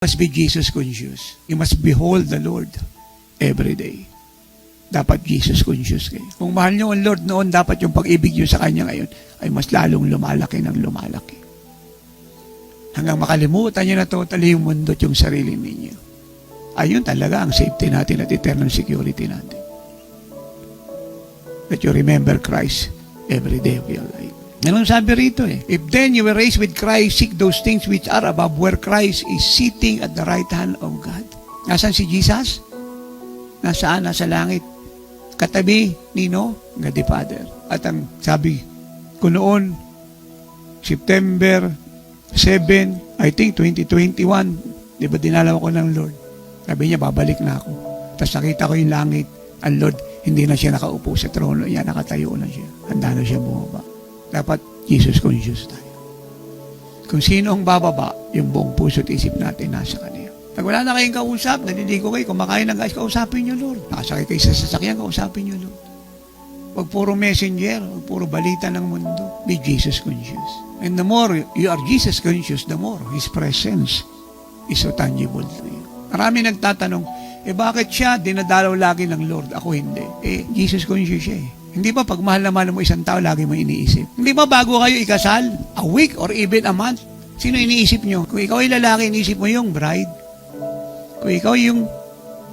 Must be Jesus conscious. You must behold the Lord every day. Dapat Jesus conscious kayo. Kung mahal nyo ang Lord noon, dapat yung pag-ibig nyo sa Kanya ngayon ay mas lalong lumalaki ng lumalaki. Hanggang makalimutan nyo na totally yung mundo at yung sarili ninyo. Ayun talaga ang safety natin at eternal security natin. That you remember Christ every day of your life. Ganun sabi rito eh. If then you were raised with Christ, seek those things which are above where Christ is sitting at the right hand of God. Nasaan si Jesus? Nasaan? Nasa langit. Katabi nino? God the Father. At ang sabi ko noon, September 7, I think 2021, di ba dinalaw ko ng Lord? Sabi niya, babalik na ako. Tapos nakita ko yung langit. Ang Lord, hindi na siya nakaupo sa trono niya, nakatayo na siya. Handa na siya bumaba. Dapat Jesus conscious tayo. Kung sino ang bababa, yung buong puso at isip natin nasa Kanya. Pag wala na kayong kausap, naliligo kayo, kumakain ng guys, kausapin nyo, Lord. Nakasakay kayo sa sasakyan, kausapin nyo, Lord. Huwag puro messenger, huwag puro balita ng mundo. Be Jesus conscious. And the more you are Jesus conscious, the more His presence is so tangible to you. Marami nagtatanong, bakit siya dinadalaw lagi ng Lord? Ako hindi. Jesus conscious siya eh. Hindi ba pag mahal na mahal mo isang tao, lagi mo iniisip? Hindi ba bago kayo ikasal, a week or even a month, sino iniisip nyo? Kung ikaw ay lalaki, iniisip mo yung bride. Kung ikaw yung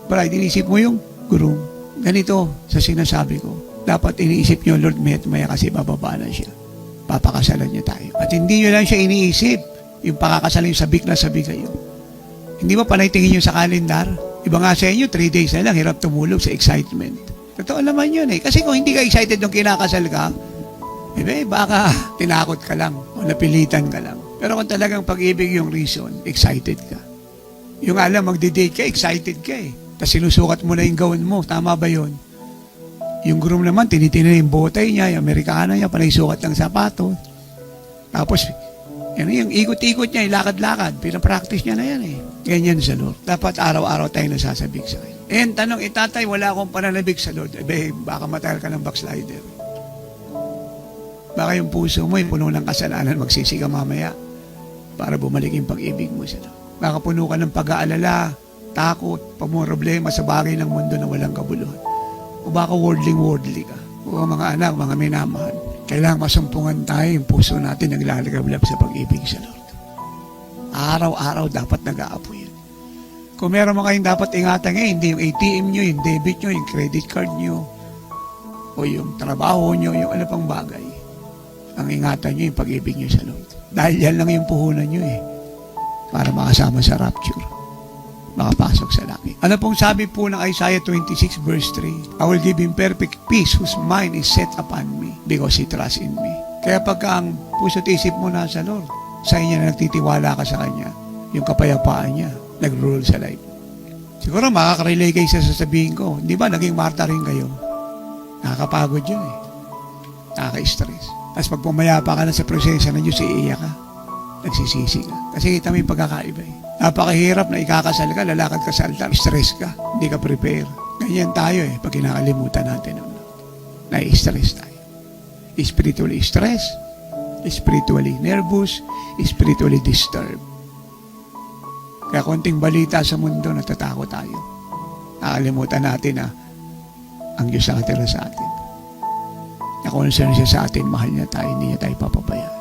bride, iniisip mo yung groom. Ganito sa sinasabi ko. Dapat iniisip nyo, Lord, maya kasi bababa na siya. Papakasalan niya tayo. At hindi nyo lang siya iniisip. Yung pakakasalan yung sabik na sabi kayo. Hindi ba panay tingin nyo sa kalendar? Iba nga sa inyo, 3 days na lang, hirap tumulog sa excitement. Totoo naman yun eh. Kasi kung hindi ka excited nung kinakasal ka, baka tinakot ka lang o napilitan ka lang. Pero kung talagang pag-ibig yung reason, excited ka. Yung alam, magdi-date ka, excited ka eh. Tapos sinusukat mo na yung gawin mo. Tama ba yun? Yung groom naman, tinitingnan yung botay niya, yung Amerikana niya, panay sukat ng sapato. Tapos, yung ikot-ikot niya, yung lakad-lakad, pinapractice niya na yan eh. Ganyan sa Lord. Dapat araw-araw tayo nasasabik sa Kanya. And tanong, itatay, wala akong pananabik sa Lord. Baka matagal ka ng backslider. Baka yung puso mo, puno ng kasalanan, magsisi ka mamaya para bumalik yung pag-ibig mo sa Lord. Baka puno ka ng pag-aalala, takot, pamumroblema sa bagay ng mundo na walang kabuluhan. O baka worldly ka. O mga anak, mga minamahal. Kailangan masumpungan tayo yung puso natin naglalagablab sa pag-ibig sa Lord. Araw-araw dapat nag-aapoy yun. Kung meron mga kayong dapat ingatan hindi yung ATM nyo, yung debit nyo, yung credit card nyo, o yung trabaho nyo, yung ano pang bagay. Ang ingatan nyo, yung pag-ibig nyo sa Lord. Dahil yan lang yung puhunan nyo para makasama sa rapture. Makapasok sa langit. Ano pong sabi po ng Isaiah 26 verse 3? I will give him perfect peace whose mind is set upon me because he trusts in me. Kaya pagka ang puso at isip mo nasa Lord, sa inyo na nagtitiwala ka sa Kanya, yung kapayapaan niya, nag-rule sa life. Siguro makaka-relay kayo sa sasabihin ko, di ba naging marta rin kayo? Nakakapagod yun eh. Nakaka-stress. Tapos pag pumayapa ka na sa prosesa ng Diyos, iiyak ka. Nagsisisi ka. Kasi kita mo yung pagkakaiba eh. Napakahirap na ikakasal ka, lalakad ka sa altar, stress ka, hindi ka prepare. Ganyan tayo eh, pag kinakalimutan natin ang Lord. Na-stress tayo. Spiritually stress, spiritually nervous, spiritually disturbed. Kaya konting balita sa mundo, natatakot tayo. Nakalimutan natin na ang Diyos nakatira sa atin. Na concern siya sa atin, mahal niya tayo, hindi niya tayo papabayaan.